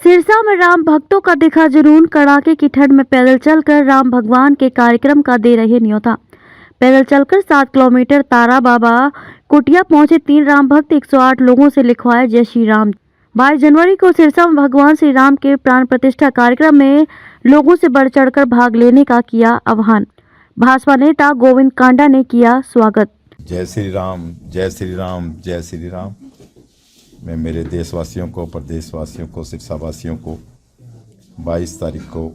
सिरसा में राम भक्तों का दिखा जुनून। कड़ाके की ठंड में पैदल चलकर राम भगवान के कार्यक्रम का दे रहे न्योता। पैदल चलकर 7 किलोमीटर तारा बाबा कुटिया पहुंचे 3 राम भक्त 108 लोगों से लिखवाए जय श्री राम। 22 जनवरी को सिरसा में भगवान श्री राम के प्राण प्रतिष्ठा कार्यक्रम में लोगों से बढ़ चढ़कर भाग लेने का किया आह्वान। भाजपा नेता गोविंद कांडा ने किया स्वागत। जय श्री राम, जय श्री राम, जय श्री राम। मैं मेरे देशवासियों को, प्रदेशवासियों को, सिरसावासियों को 22 तारीख को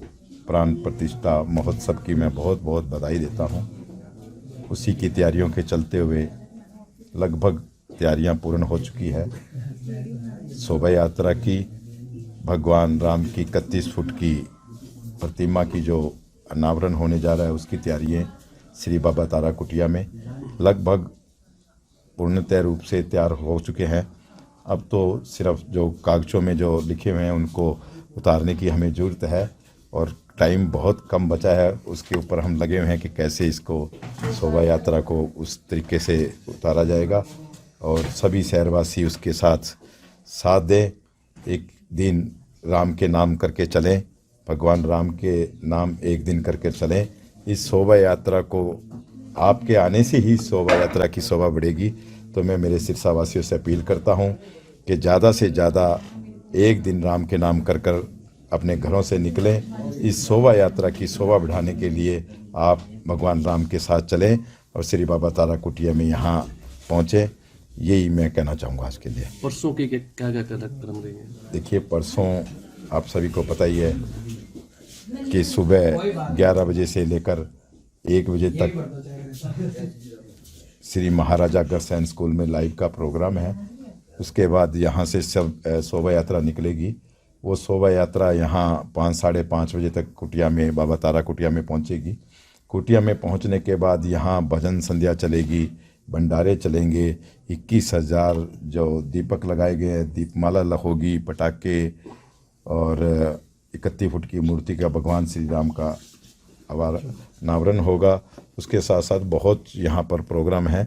प्राण प्रतिष्ठा महोत्सव की मैं बहुत बहुत बधाई देता हूं। उसी की तैयारियों के चलते हुए लगभग तैयारियां पूर्ण हो चुकी है। शोभा यात्रा की भगवान राम की 31 फुट की प्रतिमा की जो अनावरण होने जा रहा है उसकी तैयारियां श्री बाबा तारा कुटिया में लगभग पूर्णतः रूप से तैयार हो चुके हैं। अब तो सिर्फ जो कागज़ों में जो लिखे हुए हैं उनको उतारने की हमें ज़रूरत है और टाइम बहुत कम बचा है। उसके ऊपर हम लगे हुए हैं कि कैसे इसको शोभा यात्रा को उस तरीके से उतारा जाएगा और सभी शहरवासी उसके साथ दें। एक दिन राम के नाम करके चलें, भगवान राम के नाम एक दिन करके चलें। इस शोभा यात्रा को आपके आने से ही शोभा यात्रा की शोभा बढ़ेगी। तो मैं मेरे सिरसा वासियों से अपील करता हूं कि ज़्यादा से ज़्यादा एक दिन राम के नाम कर अपने घरों से निकलें। इस शोभा यात्रा की शोभा बढ़ाने के लिए आप भगवान राम के साथ चलें और श्री बाबा तारा कुटिया में यहाँ पहुँचें। यही मैं कहना चाहूँगा आज के लिए। परसों की क्या कार्यक्रम रहेंगे? देखिए, परसों आप सभी को पता ही है कि सुबह 11 बजे से लेकर 1 बजे तक श्री महाराजा अग्रसेन स्कूल में लाइव का प्रोग्राम है। उसके बाद यहाँ से सब शोभा यात्रा निकलेगी। वो शोभा यात्रा यहाँ 5 साढ़े 5 बजे तक कुटिया में बाबा तारा कुटिया में पहुँचेगी। कुटिया में पहुँचने के बाद यहाँ भजन संध्या चलेगी, भंडारे चलेंगे, 21,000 जो दीपक लगाए गए हैं, दीपमाला होगी, पटाखे और 31 फुट की मूर्ति का भगवान श्री राम का अनावरण होगा। उसके साथ साथ बहुत यहाँ पर प्रोग्राम है।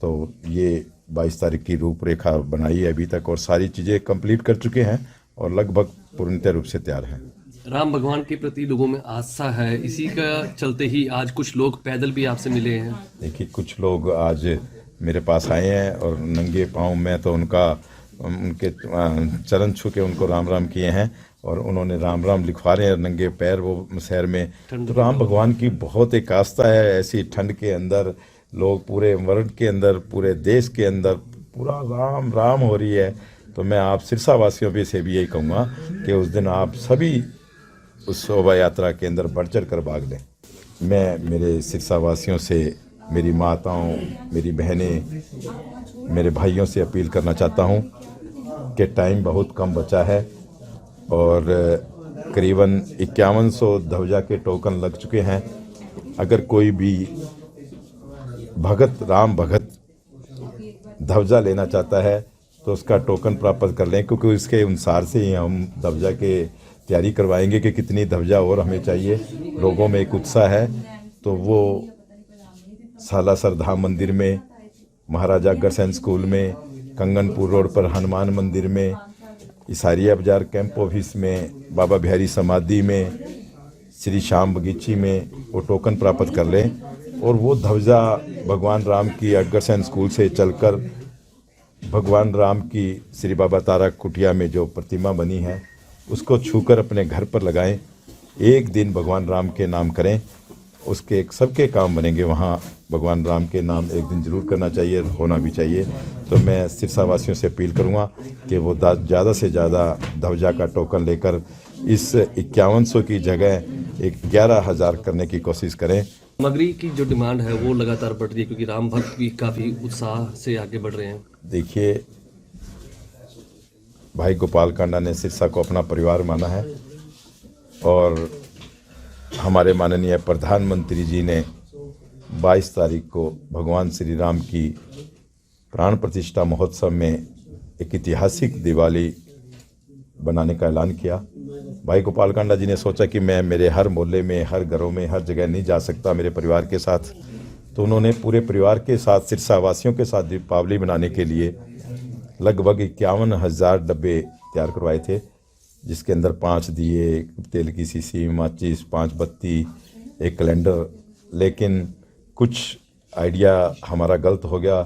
तो ये 22 तारीख की रूपरेखा बनाई है अभी तक और सारी चीज़ें कंप्लीट कर चुके हैं और लगभग पूर्णतः रूप से तैयार हैं। राम भगवान के प्रति लोगों में आस्था है, इसी का चलते ही आज कुछ लोग पैदल भी आपसे मिले हैं। देखिए, कुछ लोग आज मेरे पास आए हैं और नंगे पाँव में तो उनके चरण छू के उनको राम राम किए हैं और उन्होंने राम राम लिखवा रहे हैं नंगे पैर वो शहर में। तो राम भगवान की बहुत एक आस्था है। ऐसी ठंड के अंदर लोग पूरे वर्ल्ड के अंदर, पूरे देश के अंदर पूरा राम राम हो रही है। तो मैं आप सिरसा वासियों पे से भी यही कहूँगा कि उस दिन आप सभी उस शोभा यात्रा के अंदर बढ़ चढ़ कर भाग लें। मैं मेरे सिरसा वासियों से, मेरी माताओं, मेरी बहनें, मेरे भाइयों से अपील करना चाहता हूँ कि टाइम बहुत कम बचा है और करीबन 5100 ध्वजा के टोकन लग चुके हैं। अगर कोई भी राम भगत ध्वजा लेना चाहता है तो उसका टोकन प्राप्त कर लें, क्योंकि इसके अनुसार से ही हम ध्वजा के तैयारी करवाएंगे कि कितनी ध्वजा और हमें चाहिए। लोगों में एक उत्साह है। तो वो सालासर धाम मंदिर में, महाराजा अग्रसेन स्कूल में, कंगनपुर रोड पर हनुमान मंदिर में, इसारिया बाजार कैंप ऑफिस में, बाबा बिहारी समाधि में, श्री श्याम बगीची में वो टोकन प्राप्त कर लें और वो ध्वजा भगवान राम की अग्रसेन स्कूल से चलकर भगवान राम की श्री बाबा तारा कुटिया में जो प्रतिमा बनी है उसको छूकर अपने घर पर लगाएं। एक दिन भगवान राम के नाम करें, उसके सबके काम बनेंगे। वहाँ भगवान राम के नाम एक दिन जरूर करना चाहिए, होना भी चाहिए। तो मैं सिरसा वासियों से अपील करूँगा कि वो ज़्यादा से ज़्यादा ध्वजा का टोकन लेकर इस 5100 की जगह 11,000 करने की कोशिश करें। सामग्री की जो डिमांड है वो लगातार बढ़ रही है, क्योंकि राम भक्त भी काफ़ी उत्साह से आगे बढ़ रहे हैं। देखिए, भाई गोपाल कांडा ने सिरसा को अपना परिवार माना है और हमारे माननीय प्रधानमंत्री जी ने 22 तारीख को भगवान श्री राम की प्राण प्रतिष्ठा महोत्सव में एक ऐतिहासिक दिवाली बनाने का ऐलान किया। भाई गोपाल कांडा जी ने सोचा कि मैं मेरे हर मोहल्ले में, हर घरों में, हर जगह नहीं जा सकता मेरे परिवार के साथ। तो उन्होंने पूरे परिवार के साथ, सिरसा वासियों के साथ दीपावली मनाने के लिए लगभग 51,000 डब्बे तैयार करवाए थे जिसके अंदर 5 दिए, तेल की शीशी, माचिस, 5 बत्ती, एक कैलेंडर। लेकिन कुछ आइडिया हमारा गलत हो गया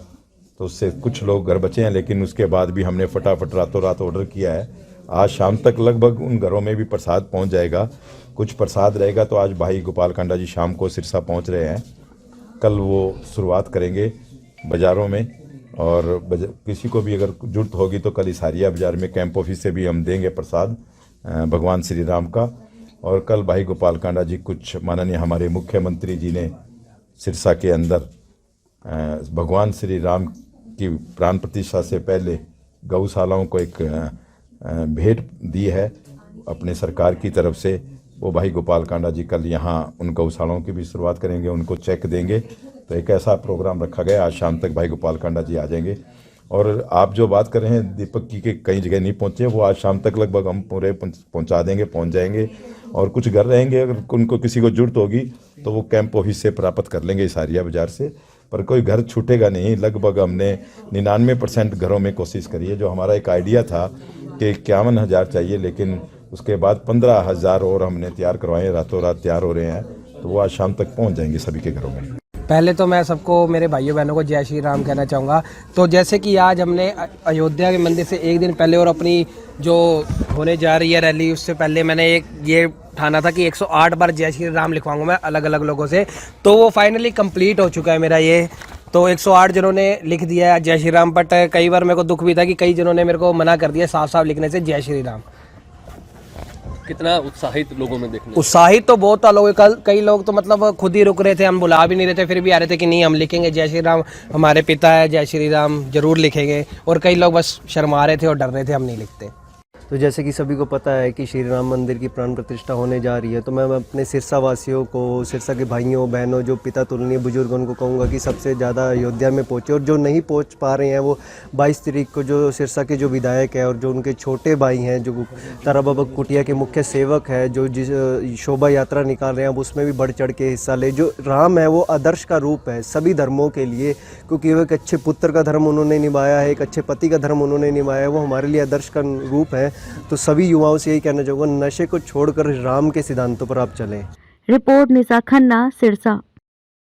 तो उससे कुछ लोग घर बचे हैं, लेकिन उसके बाद भी हमने फटाफट रातों रात ऑर्डर किया है। आज शाम तक लगभग उन घरों में भी प्रसाद पहुंच जाएगा। कुछ प्रसाद रहेगा तो आज भाई गोपाल कांडा जी शाम को सिरसा पहुंच रहे हैं। कल वो शुरुआत करेंगे बाज़ारों में, और किसी को भी अगर जरूरत होगी तो कल इसारिया बाज़ार में कैंप ऑफिस से भी हम देंगे प्रसाद भगवान श्री राम का। और कल भाई गोपाल कांडा जी कुछ माननीय हमारे मुख्यमंत्री जी ने सिरसा के अंदर भगवान श्री राम की प्राण प्रतिष्ठा से पहले गौशालाओं को एक भेंट दी है अपने सरकार की तरफ से। वो भाई गोपाल कांडा जी कल यहाँ उन गौशालाओं की भी शुरुआत करेंगे, उनको चेक देंगे। तो एक ऐसा प्रोग्राम रखा गया, आज शाम तक भाई गोपाल कांडा जी आ जाएंगे। और आप जो बात कर रहे हैं दीपक की के कई जगह नहीं पहुँचे, वो आज शाम तक लगभग हम पूरे पहुँचा देंगे, पहुँच जाएंगे। और कुछ घर रहेंगे, अगर उनको किसी को जरूरत होगी तो वो कैंप ऑफिस से प्राप्त कर लेंगे इसारिया बाज़ार से, पर कोई घर छूटेगा नहीं। लगभग हमने 99% घरों में कोशिश करी है। जो हमारा एक आइडिया था कि 51,000 चाहिए, लेकिन उसके बाद 15,000 और हमने तैयार करवाए, रातों रात तैयार हो रहे हैं। तो वो आज शाम तक पहुंच जाएंगे सभी के घरों में। पहले तो मैं सबको, मेरे भाइयों बहनों को जय श्री राम कहना चाहूँगा। तो जैसे कि आज हमने अयोध्या के मंदिर से एक दिन पहले और अपनी जो होने जा रही है रैली, उससे पहले मैंने एक ये ठाना था कि 108 बार जय श्री राम लिखवाऊंगा मैं अलग अलग लोगों से। तो वो फाइनली कंप्लीट हो चुका है मेरा ये। तो 108 जनों ने लिख दिया है जय श्री राम। बट कई बार मेरे को दुख भी था कि कई जनों ने मेरे को मना कर दिया साफ साफ लिखने से जय श्री राम। कितना उत्साहित लोगों में देखने उत्साहित तो बहुत था लोग। कल कई लोग तो मतलब खुद ही रुक रहे थे, हम बुला भी नहीं रहे थे, फिर भी आ रहे थे कि नहीं हम लिखेंगे जय श्री राम, हमारे पिता है जय श्री राम जरूर लिखेंगे। और कई लोग बस शर्मा रहे थे और डर रहे थे, हम नहीं लिखते। तो जैसे कि सभी को पता है कि श्री राम मंदिर की प्राण प्रतिष्ठा होने जा रही है, तो मैं अपने सिरसा वासियों को, सिरसा के भाइयों बहनों जो पिता तुलनीय बुजुर्ग, उनको कहूँगा कि सबसे ज़्यादा अयोध्या में पहुँचे। और जो नहीं पहुँच पा रहे हैं वो 22 तारीख को जो सिरसा के जो विधायक है और जो उनके छोटे भाई हैं, जो तारा बाबा कुटिया के मुख्य सेवक है, जो जिस शोभा यात्रा निकाल रहे हैं, अब उसमें भी बढ़ चढ़ के हिस्सा ले। जो राम है वो आदर्श का रूप है सभी धर्मों के लिए, क्योंकि वो एक अच्छे पुत्र का धर्म उन्होंने निभाया है, एक अच्छे पति का धर्म उन्होंने निभाया है, वो हमारे लिए आदर्श का रूप है। तो सभी युवाओं से यही कहना चाहूँगा, नशे को छोड़कर राम के सिद्धांतों पर आप चलें। रिपोर्ट निशा खन्ना, सिरसा।